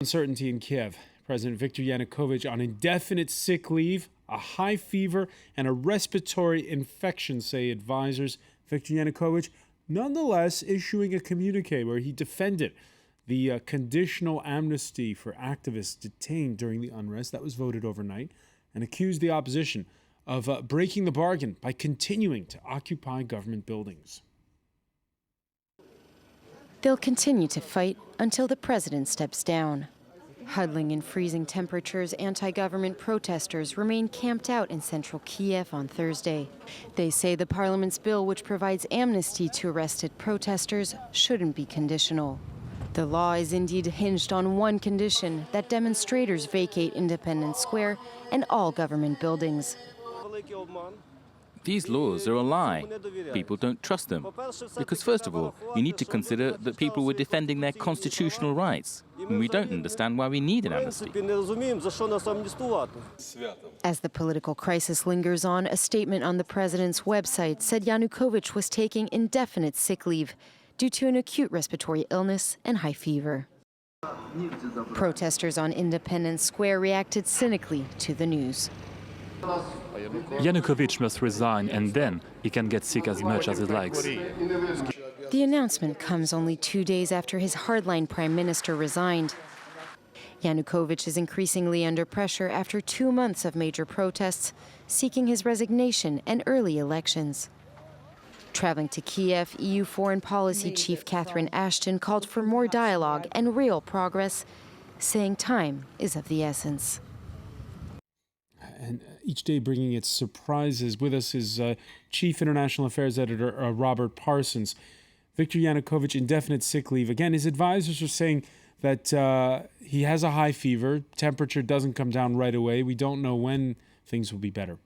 Uncertainty in Kiev. President Viktor Yanukovych on indefinite sick leave, a high fever, and a respiratory infection, say advisors. Viktor Yanukovych nonetheless issuing a communique where he defended the conditional amnesty for activists detained during the unrest that was voted overnight, and accused the opposition of breaking the bargain by continuing to occupy government buildings. They'll continue to fight until the president steps down. Huddling in freezing temperatures, anti-government protesters remain camped out in central Kiev on Thursday. They say the parliament's bill, which provides amnesty to arrested protesters, shouldn't be conditional. The law is indeed hinged on one condition, that demonstrators vacate Independence Square and all government buildings. These laws are a lie. People don't trust them. Because first of all, you need to consider that people were defending their constitutional rights. And we don't understand why we need an amnesty. As the political crisis lingers on, a statement on the president's website said Yanukovych was taking indefinite sick leave due to an acute respiratory illness and high fever. Protesters on Independence Square reacted cynically to the news. Yanukovych must resign, and then he can get sick as much as he likes. The announcement comes only 2 days after his hardline prime minister resigned. Yanukovych is increasingly under pressure after 2 months of major protests, seeking his resignation and early elections. Traveling to Kiev, EU Foreign Policy Chief Catherine Ashton called for more dialogue and real progress, saying time is of the essence. And each day bringing its surprises. With us is Chief International Affairs Editor Robert Parsons. Viktor Yanukovych, indefinite sick leave. Again, his advisors are saying that he has a high fever. Temperature doesn't come down right away. We don't know when things will be better.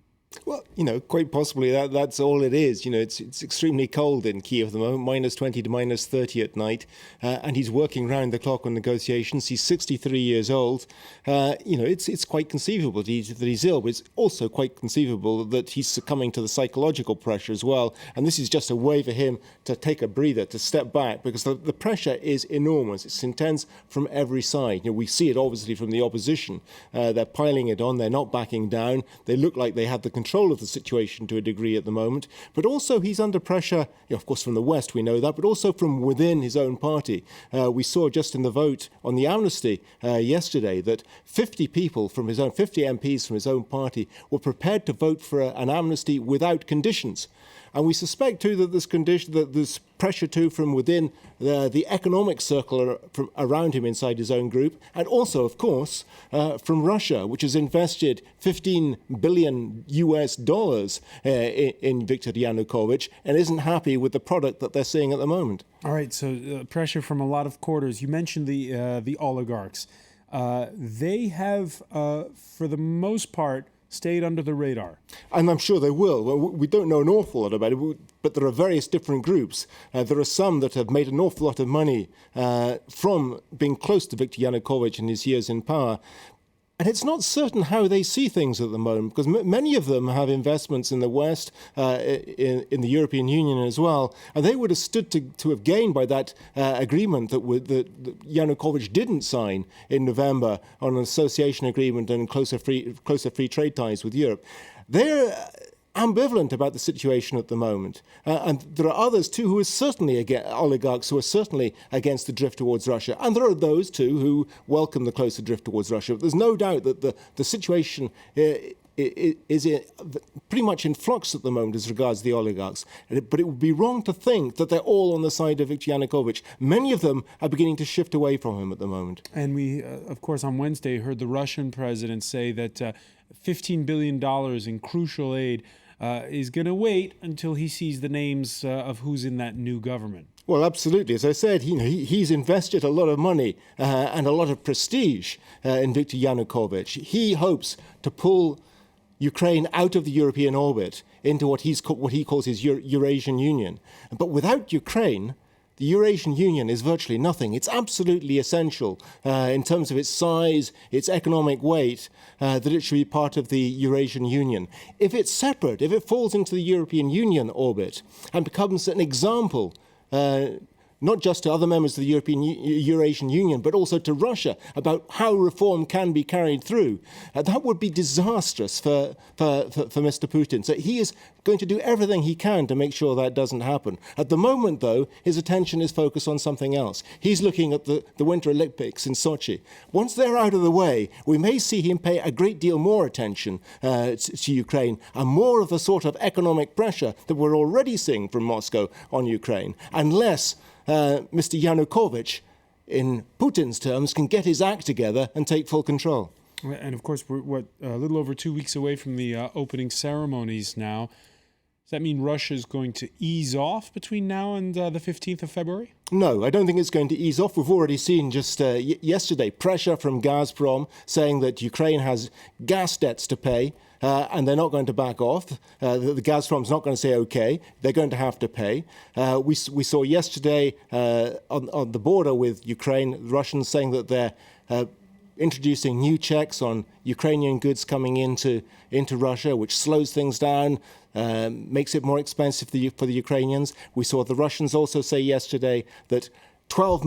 Well, quite possibly that's all it is. It's extremely cold in Kiev at the moment, -20 to -30 at night, and he's working round the clock on negotiations. He's 63 years old. It's quite conceivable that he's ill, but it's also quite conceivable that he's succumbing to the psychological pressure as well. And this is just a way for him to take a breather, to step back, because the pressure is enormous. It's intense from every side. We see it obviously from the opposition. They're piling it on. They're not backing down. They look like they have the control of the situation to a degree at the moment, but also he's under pressure, of course, from the West, we know that, but also from within his own party. We saw just in the vote on the amnesty yesterday that 50 MPs from his own party were prepared to vote for an amnesty without conditions. And we suspect, too, that there's pressure, too, from within the economic circle around him inside his own group, and also, of course, from Russia, which has invested $15 billion in Viktor Yanukovych and isn't happy with the product that they're seeing at the moment. All right, so pressure from a lot of quarters. You mentioned the oligarchs. They have, for the most part, stayed under the radar. And I'm sure they will. Well, we don't know an awful lot about it, but there are various different groups. There are some that have made an awful lot of money from being close to Viktor Yanukovych in his years in power. And it's not certain how they see things at the moment, because many of them have investments in the West, in the European Union as well, and they would have stood to have gained by that agreement that Yanukovych didn't sign in November on an association agreement and closer free trade ties with Europe. They're ambivalent about the situation at the moment. And there are others, too, who are certainly oligarchs who are certainly against the drift towards Russia. And there are those, too, who welcome the closer drift towards Russia. But there's no doubt that the situation is pretty much in flux at the moment as regards the oligarchs. But it would be wrong to think that they're all on the side of Viktor Yanukovych. Many of them are beginning to shift away from him at the moment. And we, of course, on Wednesday heard the Russian president say that $15 billion in crucial aid is going to wait until he sees the names of who's in that new government. Well, absolutely. As I said, he's invested a lot of money and a lot of prestige in Viktor Yanukovych. He hopes to pull Ukraine out of the European orbit into what he calls his Eurasian Union. But without Ukraine, the Eurasian Union is virtually nothing. It's absolutely essential in terms of its size, its economic weight, that it should be part of the Eurasian Union. If it's separate, if it falls into the European Union orbit and becomes an example not just to other members of the Eurasian Union, but also to Russia about how reform can be carried through. That would be disastrous for Mr. Putin. So he is going to do everything he can to make sure that doesn't happen. At the moment, though, his attention is focused on something else. He's looking at the Winter Olympics in Sochi. Once they're out of the way, we may see him pay a great deal more attention to Ukraine and more of the sort of economic pressure that we're already seeing from Moscow on Ukraine, unless Mr. Yanukovych, in Putin's terms, can get his act together and take full control. And of course, we're a little over 2 weeks away from the opening ceremonies now. Does that mean Russia is going to ease off between now and the 15th of February? No, I don't think it's going to ease off. We've already seen just yesterday pressure from Gazprom saying that Ukraine has gas debts to pay. And they're not going to back off. The Gazprom's not going to say, OK, they're going to have to pay. We saw yesterday on the border with Ukraine, the Russians saying that they're introducing new checks on Ukrainian goods coming into Russia, which slows things down, makes it more expensive for the Ukrainians. We saw the Russians also say yesterday that 12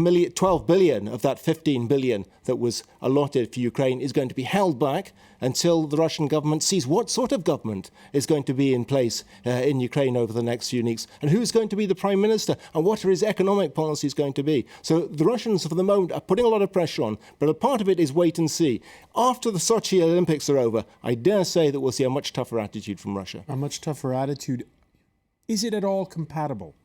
billion of that 15 billion that was allotted for Ukraine is going to be held back until the Russian government sees what sort of government is going to be in place in Ukraine over the next few weeks, and who's going to be the prime minister, and what are his economic policies going to be. So the Russians, for the moment, are putting a lot of pressure on, but a part of it is wait and see. After the Sochi Olympics are over, I dare say that we'll see a much tougher attitude from Russia. A much tougher attitude. Is it at all compatible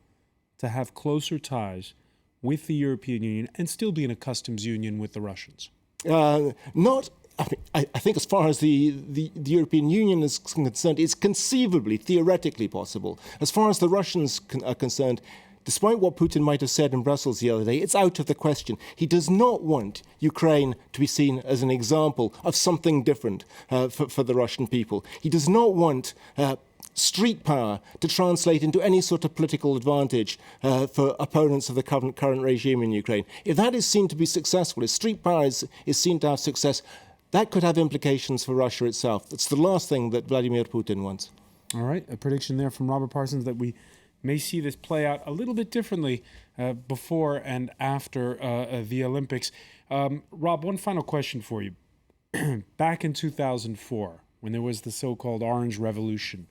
to have closer ties with the European Union and still be in a customs union with the Russians? I think as far as the European Union is concerned, it's conceivably, theoretically possible. As far as the Russians are concerned, despite what Putin might have said in Brussels the other day, it's out of the question. He does not want Ukraine to be seen as an example of something different for the Russian people. He does not want street power to translate into any sort of political advantage for opponents of the current regime in Ukraine. If that is seen to be successful, if street power is seen to have success, that could have implications for Russia itself. It's the last thing that Vladimir Putin wants. All right, a prediction there from Robert Parsons that we may see this play out a little bit differently before and after the Olympics. Rob, one final question for you. Back in 2004, when there was the so-called Orange Revolution,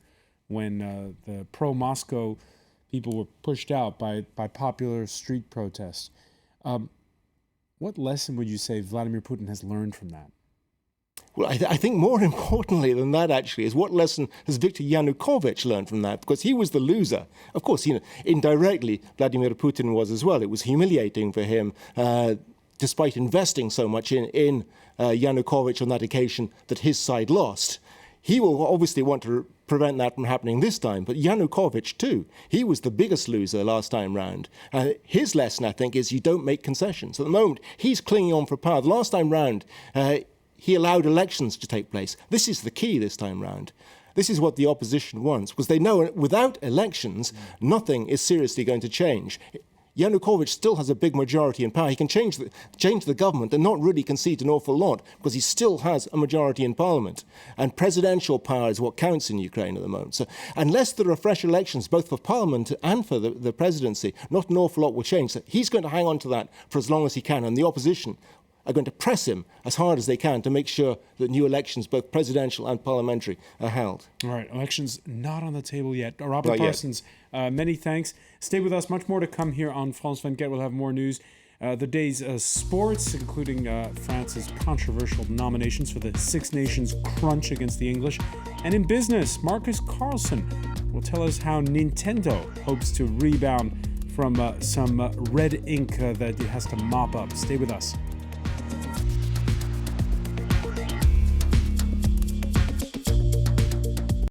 when the pro-Moscow people were pushed out by popular street protests, what lesson would you say Vladimir Putin has learned from that? Well, I think more importantly than that, actually, is what lesson has Viktor Yanukovych learned from that? Because he was the loser. Of course, indirectly, Vladimir Putin was as well. It was humiliating for him, despite investing so much in Yanukovych on that occasion, that his side lost. He will obviously want to prevent that from happening this time. But Yanukovych, too, he was the biggest loser last time round. His lesson, I think, is you don't make concessions. At the moment, he's clinging on for power. The last time round, he allowed elections to take place. This is the key this time round. This is what the opposition wants, because they know without elections, nothing is seriously going to change. Yanukovych still has a big majority in power. He can change the government and not really concede an awful lot, because he still has a majority in parliament. And presidential power is what counts in Ukraine at the moment. So unless there are fresh elections, both for parliament and for the presidency, not an awful lot will change. So he's going to hang on to that for as long as he can, and the opposition are going to press him as hard as they can to make sure that new elections, both presidential and parliamentary, are held. All right, elections not on the table yet. Robert Parsons, many thanks. Stay with us. Much more to come here on France 24. We'll have more news. The day's sports, including France's controversial nominations for the Six Nations crunch against the English. And in business, Marcus Carlson will tell us how Nintendo hopes to rebound from some red ink that it has to mop up. Stay with us.